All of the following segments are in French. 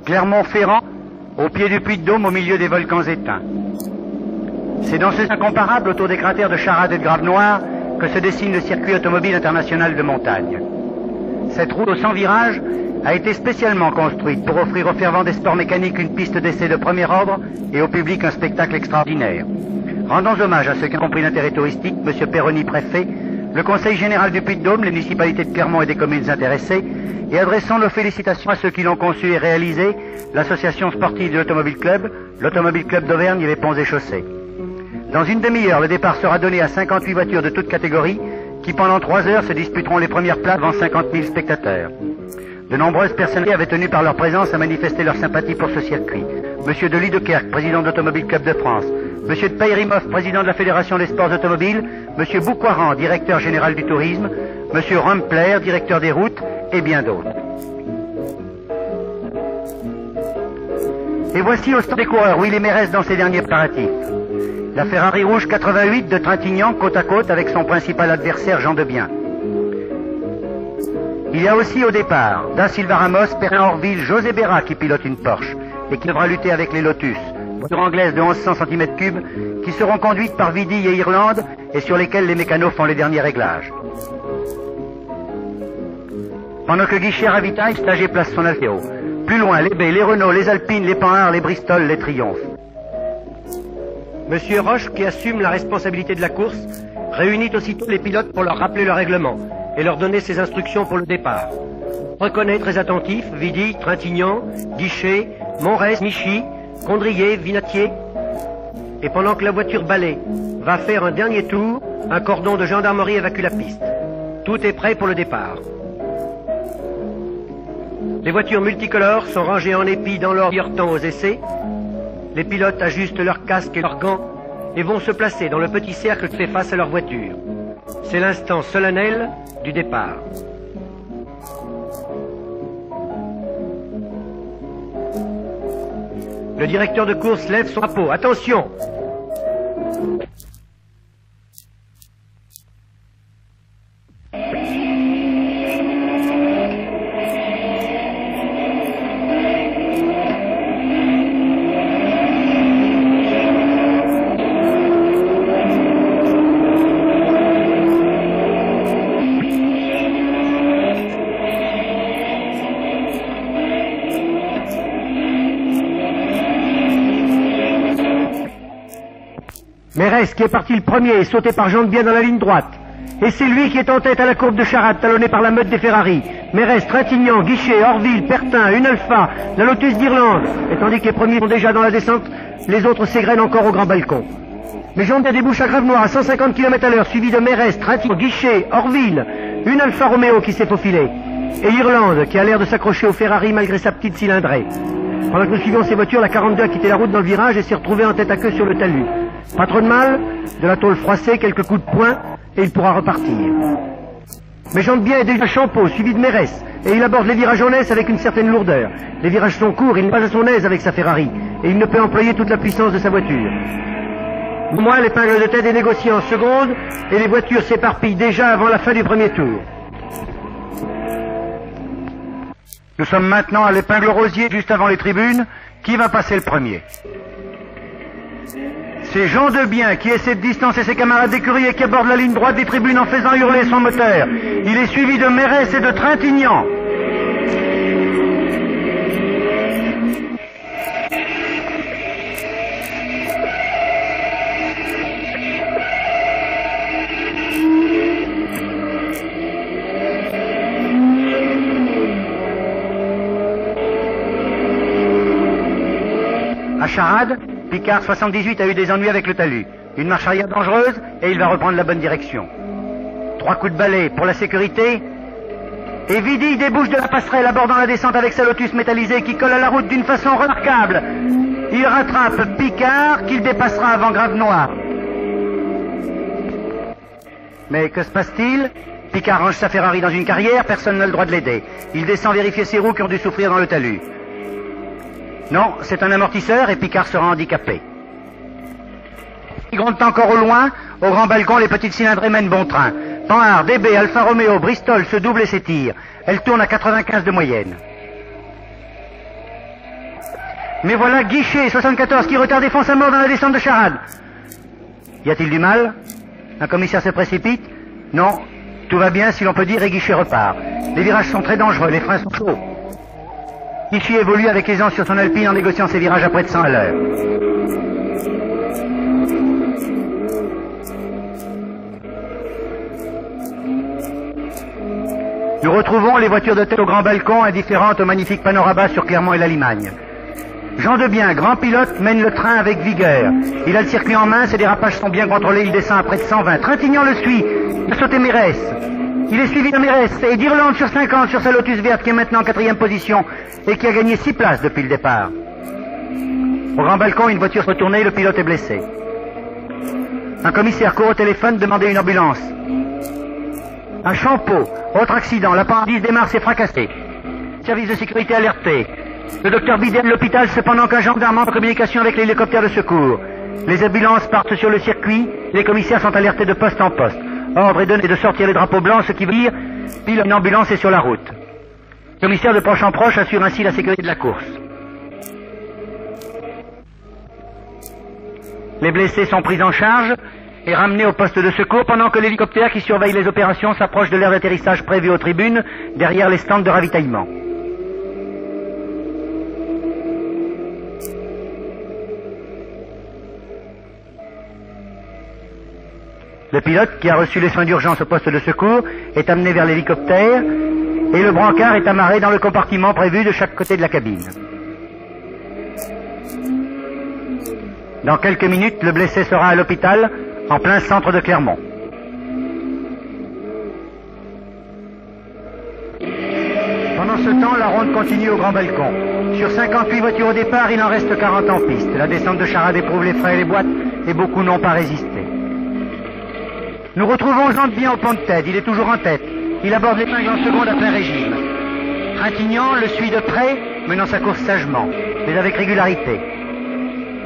Clermont-Ferrand, au pied du Puy-de-Dôme, au milieu des volcans éteints. C'est dans ce incomparable autour des cratères de Charade et de Grave-Noir que se dessine le circuit automobile international de montagne. Cette route aux 100 virages a été spécialement construite pour offrir aux fervents des sports mécaniques une piste d'essai de premier ordre et au public un spectacle extraordinaire. Rendons hommage à ceux qui ont compris l'intérêt touristique, M. Perroni, préfet, le Conseil général du Puy-de-Dôme, les municipalités de Clermont et des communes intéressées, et adressons nos félicitations à ceux qui l'ont conçu et réalisé, l'association sportive de l'Automobile Club d'Auvergne et les ponts et chaussées. Dans une demi-heure, le départ sera donné à 58 voitures de toutes catégories qui, pendant 3 heures, se disputeront les premières places devant 50 000 spectateurs. De nombreuses personnalités avaient tenu par leur présence à manifester leur sympathie pour ce circuit. Monsieur de Liedekerk, président de l'Automobile Club de France, Monsieur de Peyrimov, président de la Fédération des sports automobiles, Monsieur Boucoiran, directeur général du tourisme, Monsieur Rumpler, directeur des routes, et bien d'autres. Et voici au stand des coureurs Willy Mérès dans ses derniers préparatifs. La Ferrari rouge 88 de Trintignant, côte à côte avec son principal adversaire Jean Debien. Il y a aussi au départ Da Silva Ramos, Perrin Orville, José Berra qui pilote une Porsche et qui devra lutter avec les Lotus, voitures anglaises de 1100 cm3 qui seront conduites par Vidi et Irlande et sur lesquelles les mécanos font les derniers réglages. Pendant que Guichet ravitaille, Stager place son Altéo. Plus loin, les Baies, les Renault, les Alpines, les Panhard, les Bristol, les Triomphe. Monsieur Roche, qui assume la responsabilité de la course, réunit aussitôt les pilotes pour leur rappeler le règlement et leur donner ses instructions pour le départ. Reconnaît très attentif Vidi, Trintignant, Guichet, Monrez, Michy, Condrier, Vinatier. Et pendant que la voiture balai va faire un dernier tour, un cordon de gendarmerie évacue la piste. Tout est prêt pour le départ. Les voitures multicolores sont rangées en épis dans l'ordre temps aux essais. Les pilotes ajustent leurs casques et leurs gants et vont se placer dans le petit cercle qui fait face à leur voiture. C'est l'instant solennel du départ. Le directeur de course lève son drapeau. Attention! Mérès qui est parti le premier est sauté par Jean Debien dans la ligne droite. Et c'est lui qui est en tête à la courbe de Charade, talonné par la meute des Ferrari. Mérès, Trintignant, Guichet, Orville, Pertin, une Alpha, la Lotus d'Irlande. Et tandis que les premiers sont déjà dans la descente, les autres s'égrènent encore au grand balcon. Mais Jean Debien débouche à Grave-Noir à 150 km/h, suivi de Mérès, Trintignant, Guichet, Orville, une Alfa Romeo qui s'est faufilée. Et Irlande qui a l'air de s'accrocher au Ferrari malgré sa petite cylindrée. Pendant que nous suivions ces voitures, la 42 a quitté la route dans le virage et s'est retrouvée en tête à queue sur le talus. Pas trop de mal, de la tôle froissée, quelques coups de poing, et il pourra repartir. Mais Jean Debien est déjà Champeau, suivi de Mérès, et il aborde les virages en S avec une certaine lourdeur. Les virages sont courts, il n'est pas à son aise avec sa Ferrari, et il ne peut employer toute la puissance de sa voiture. Au moins, l'épingle de tête est négociée en seconde, et les voitures s'éparpillent déjà avant la fin du premier tour. Nous sommes maintenant à l'épingle rosier, juste avant les tribunes. Qui va passer le premier? C'est Jean Debien qui essaie de distancer ses camarades d'écurie et qui aborde la ligne droite des tribunes en faisant hurler son moteur. Il est suivi de Mérès et de Trintignant. À Charade, Picard 78 a eu des ennuis avec le talus. Une marche arrière dangereuse et il va reprendre la bonne direction. 3 coups de balai pour la sécurité. Et Vidi débouche de la passerelle abordant la descente avec sa Lotus métallisée qui colle à la route d'une façon remarquable. Il rattrape Picard qu'il dépassera avant Grave-Noir. Mais que se passe-t-il? Picard range sa Ferrari dans une carrière, personne n'a le droit de l'aider. Il descend vérifier ses roues qui ont dû souffrir dans le talus. Non, c'est un amortisseur et Picard sera handicapé. Il gronde encore au loin. Au grand balcon, les petites cylindrées mènent bon train. Panhard, DB, Alfa Romeo, Bristol se doublent et s'étirent. Elle tourne à 95 de moyenne. Mais voilà Guichet, 74, qui retarde et fonce à mort dans la descente de Charade. Y a-t-il du mal? Un commissaire se précipite? Non, tout va bien si l'on peut dire et Guichet repart. Les virages sont très dangereux, les freins sont chauds. Guichet évolue avec aisance sur son Alpine en négociant ses virages à près de 100 à l'heure. Nous retrouvons les voitures de tête au grand balcon, indifférentes au magnifique panorama sur Clermont et la Limagne. Jean Debien, grand pilote, mène le train avec vigueur. Il a le circuit en main, ses dérapages sont bien contrôlés, il descend à près de 120. Trintignant le suit, il a sauté Mérès. Il est suivi de Mérès et d'Irlande sur 50 sur sa Lotus verte qui est maintenant en 4e position et qui a gagné 6 places depuis le départ. Au grand balcon, une voiture se retournée, le pilote est blessé. Un commissaire court au téléphone demander une ambulance. Un Champeau, autre accident, l'appendice démarre s'est fracassé. Service de sécurité alerté. Le docteur Bidet de l'hôpital, cependant qu'un gendarme entre en communication avec l'hélicoptère de secours. Les ambulances partent sur le circuit, les commissaires sont alertés de poste en poste. Ordre est donné de sortir les drapeaux blancs, ce qui veut dire pile une ambulance est sur la route. Le commissaire de proche en proche assure ainsi la sécurité de la course. Les blessés sont pris en charge et ramenés au poste de secours pendant que l'hélicoptère qui surveille les opérations s'approche de l'aire d'atterrissage prévue aux tribunes derrière les stands de ravitaillement. Le pilote, qui a reçu les soins d'urgence au poste de secours, est amené vers l'hélicoptère et le brancard est amarré dans le compartiment prévu de chaque côté de la cabine. Dans quelques minutes, le blessé sera à l'hôpital, en plein centre de Clermont. Pendant ce temps, la ronde continue au grand balcon. Sur 58 voitures au départ, il en reste 40 en piste. La descente de Charade éprouve les freins et les boîtes et beaucoup n'ont pas résisté. Nous retrouvons Jean Debien au pont de tête. Il est toujours en tête. Il aborde l'épingle en seconde à plein régime. Trintignant le suit de près, menant sa course sagement, mais avec régularité.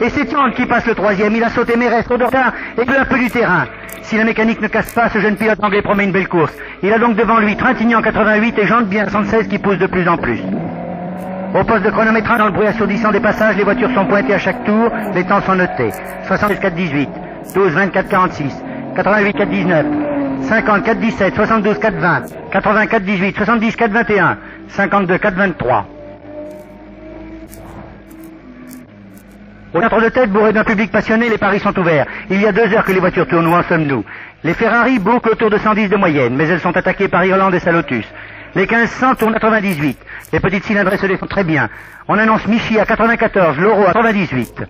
Et c'est Tante qui passe le 3e. Il a sauté Mérès, trop de retard et peu à peu du terrain. Si la mécanique ne casse pas, ce jeune pilote anglais promet une belle course. Il a donc devant lui Trintignant 88 et Jean Debien 76 qui poussent de plus en plus. Au poste de chronométrage, dans le bruit assourdissant des passages, les voitures sont pointées à chaque tour, les temps sont notés. 76 4-18, 12 24 46, 88 4-19, 50 4-17, 72 4-20, 80 4-18, 70 4-21, 52 4-23. Au centre de tête, bourré d'un public passionné, les paris sont ouverts. Il y a 2 heures que les voitures tournent, où en sommes-nous? Les Ferrari bouclent autour de 110 de moyenne, mais elles sont attaquées par Irlande et sa Lotus. Les 1500 tournent à 98. Les petites cylindrées se défendent très bien. On annonce Michi à 94, Loro à 98.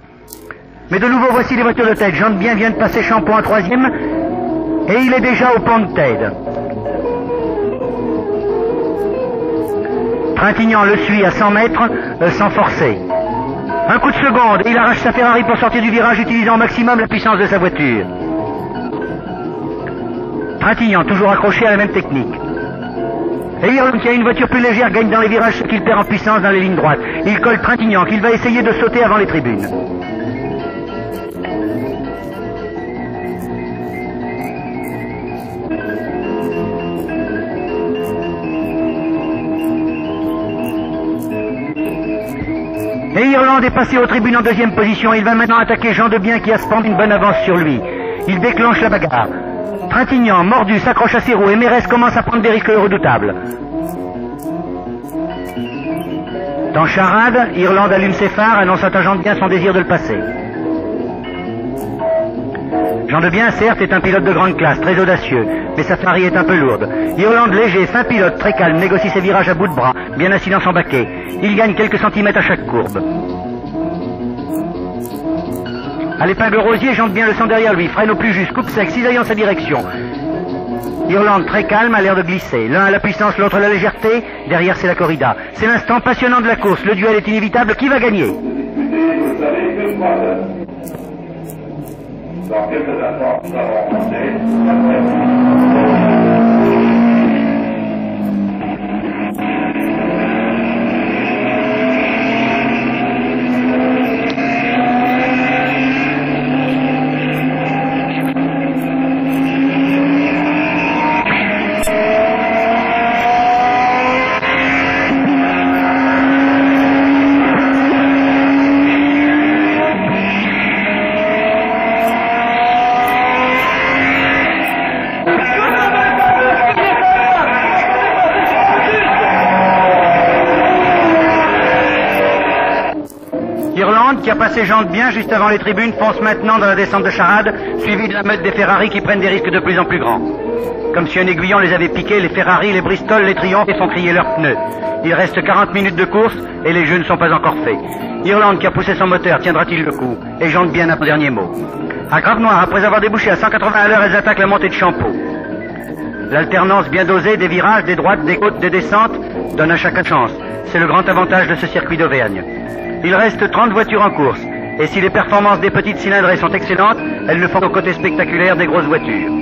Mais de nouveau, voici les voitures de tête. Jean Debien vient de passer Champeau en 3e, et il est déjà au pont de tête. Trintignant le suit à 100 mètres, sans forcer. Un coup de seconde, et il arrache sa Ferrari pour sortir du virage, utilisant au maximum la puissance de sa voiture. Trintignant, toujours accroché à la même technique. Et Irlande, qui a une voiture plus légère, gagne dans les virages ce qu'il perd en puissance dans les lignes droites. Il colle Trintignant, qu'il va essayer de sauter avant les tribunes. Et Irlande est passé aux tribunes en 2e position. Il va maintenant attaquer Jean Debien qui a cependant une bonne avance sur lui. Il déclenche la bagarre. Trintignant, mordu, s'accroche à ses roues et Mérès commence à prendre des risques redoutables. Dans Charade, Irlande allume ses phares, annonçant à Jean Debien son désir de le passer. Jean Debien, certes, est un pilote de grande classe, très audacieux, mais sa Ferrari est un peu lourde. Irlande, léger, fin pilote, très calme, négocie ses virages à bout de bras, bien assis dans son baquet. Il gagne quelques centimètres à chaque courbe. À l'épingle rosier, Jean Debien le sent derrière lui, freine au plus juste, coupe sec, cisaille en sa direction. Irlande, très calme, a l'air de glisser. L'un a la puissance, l'autre la légèreté. Derrière, c'est la corrida. C'est l'instant passionnant de la course. Le duel est inévitable. Qui va gagner? Dans quelques instants, nous avons commencé. Irlande, qui a passé jante bien juste avant les tribunes, fonce maintenant dans la descente de Charade, suivi de la meute des Ferrari qui prennent des risques de plus en plus grands. Comme si un aiguillon les avait piqués, les Ferrari, les Bristol, les Triumph et font crier leurs pneus. Il reste 40 minutes de course et les jeux ne sont pas encore faits. Irlande, qui a poussé son moteur, tiendra-t-il le coup? Et jante bien un dernier mot. À Grave-Noir, après avoir débouché à 180 à l'heure, elles attaquent la montée de Champeau. L'alternance bien dosée des virages, des droites, des côtes, des descentes donne à chacun chance. C'est le grand avantage de ce circuit d'Auvergne. Il reste 30 voitures en course. Et si les performances des petites cylindrées sont excellentes, elles ne font qu'au côté spectaculaire des grosses voitures.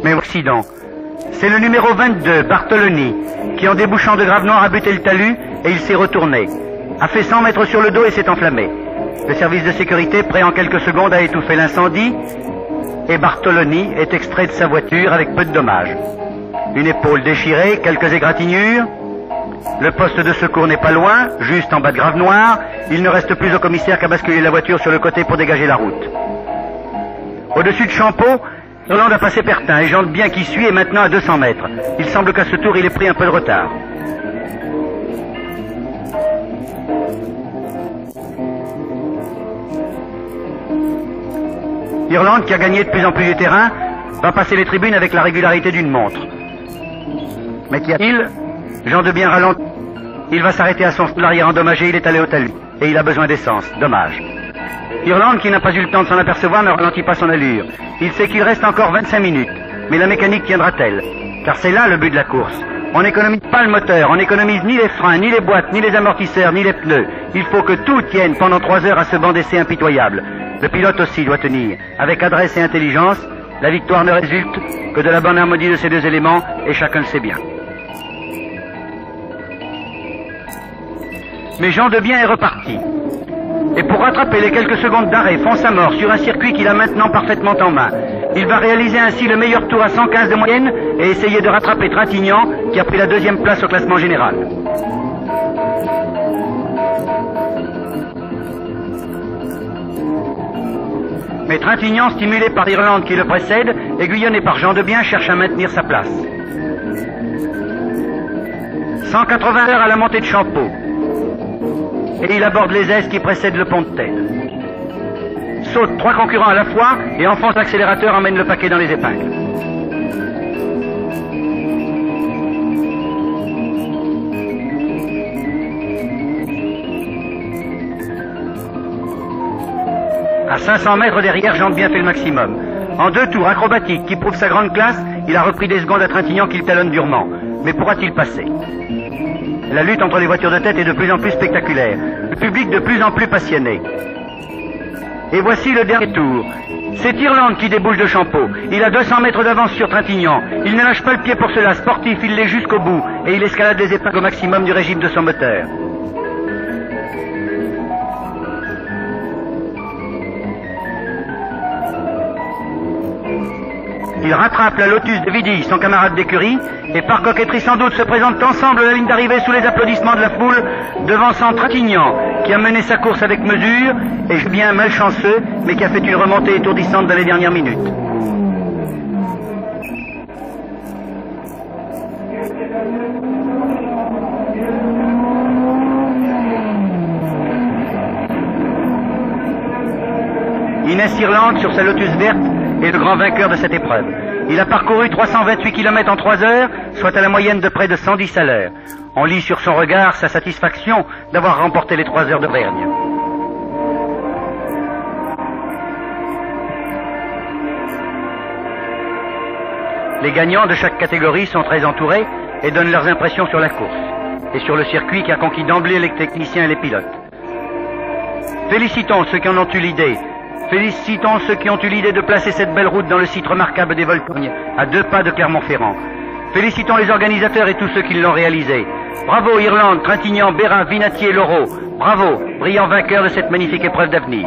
Mais accident. C'est le numéro 22, Bartoloni, qui en débouchant de Grave-Noir a buté le talus et il s'est retourné. A fait 100 mètres sur le dos et s'est enflammé. Le service de sécurité, prêt en quelques secondes à étouffer l'incendie, et Bartoloni est extrait de sa voiture avec peu de dommages. Une épaule déchirée, quelques égratignures. Le poste de secours n'est pas loin, juste en bas de Grave-Noir. Il ne reste plus au commissaire qu'à basculer la voiture sur le côté pour dégager la route. Au-dessus de Champeau, Irlande a passé Pertin et jante bien qui suit est maintenant à 200 mètres. Il semble qu'à ce tour, il ait pris un peu de retard. Irlande, qui a gagné de plus en plus du terrain, va passer les tribunes avec la régularité d'une montre. Mais qu'y a-t-il? Jean de bien ralentit. Il va s'arrêter à son arrière endommagé, il est allé au talus. Et il a besoin d'essence. Dommage. Irlande, qui n'a pas eu le temps de s'en apercevoir, ne ralentit pas son allure. Il sait qu'il reste encore 25 minutes. Mais la mécanique tiendra-t-elle? Car c'est là le but de la course. On n'économise pas le moteur, on n'économise ni les freins, ni les boîtes, ni les amortisseurs, ni les pneus. Il faut que tout tienne pendant 3 heures à ce banc d'essai impitoyable. Le pilote aussi doit tenir. Avec adresse et intelligence, la victoire ne résulte que de la bonne harmonie de ces deux éléments, et chacun le sait bien. Mais Jean de Bien est reparti. Et pour rattraper les quelques secondes d'arrêt, fonce à mort sur un circuit qu'il a maintenant parfaitement en main. Il va réaliser ainsi le meilleur tour à 115 de moyenne et essayer de rattraper Trintignant, qui a pris la 2e place au classement général. Mais Trintignant, stimulé par Irlande qui le précède, aiguillonné par Jean de Bien, cherche à maintenir sa place. 180 heures à la montée de Champeau. Et il aborde les aises qui précèdent le pont de tête. Saute 3 concurrents à la fois et enfonce l'accélérateur, emmène le paquet dans les épingles. À 500 mètres derrière, Jean de Bien fait le maximum. En 2 tours acrobatiques qui prouvent sa grande classe, il a repris des secondes à Trintignant qu'il talonne durement. Mais pourra-t-il passer? La lutte entre les voitures de tête est de plus en plus spectaculaire. Le public de plus en plus passionné. Et voici le dernier tour. C'est Irlande qui débouche de Champeau. Il a 200 mètres d'avance sur Trintignant. Il ne lâche pas le pied pour cela. Sportif, il l'est jusqu'au bout. Et il escalade les épingles au maximum du régime de son moteur. Il rattrape la Lotus de Vidy, son camarade d'écurie, et par coquetterie sans doute se présentent ensemble à la ligne d'arrivée sous les applaudissements de la foule, devançant Trintignant, qui a mené sa course avec mesure, et bien malchanceux, mais qui a fait une remontée étourdissante dans les dernières minutes. Inès Irlande, sur sa Lotus verte, est le grand vainqueur de cette épreuve. Il a parcouru 328 km en 3 heures, soit à la moyenne de près de 110 à l'heure. On lit sur son regard sa satisfaction d'avoir remporté les 3 heures d'Auvergne. Les gagnants de chaque catégorie sont très entourés et donnent leurs impressions sur la course et sur le circuit qui a conquis d'emblée les techniciens et les pilotes. Félicitons ceux qui en ont eu l'idée. Félicitons ceux qui ont eu l'idée de placer cette belle route dans le site remarquable des Volcognes, à 2 pas de Clermont-Ferrand. Félicitons les organisateurs et tous ceux qui l'ont réalisé. Bravo Irlande, Trintignant, Bérin, Vinatier, Laureau. Bravo, brillant vainqueur de cette magnifique épreuve d'avenir.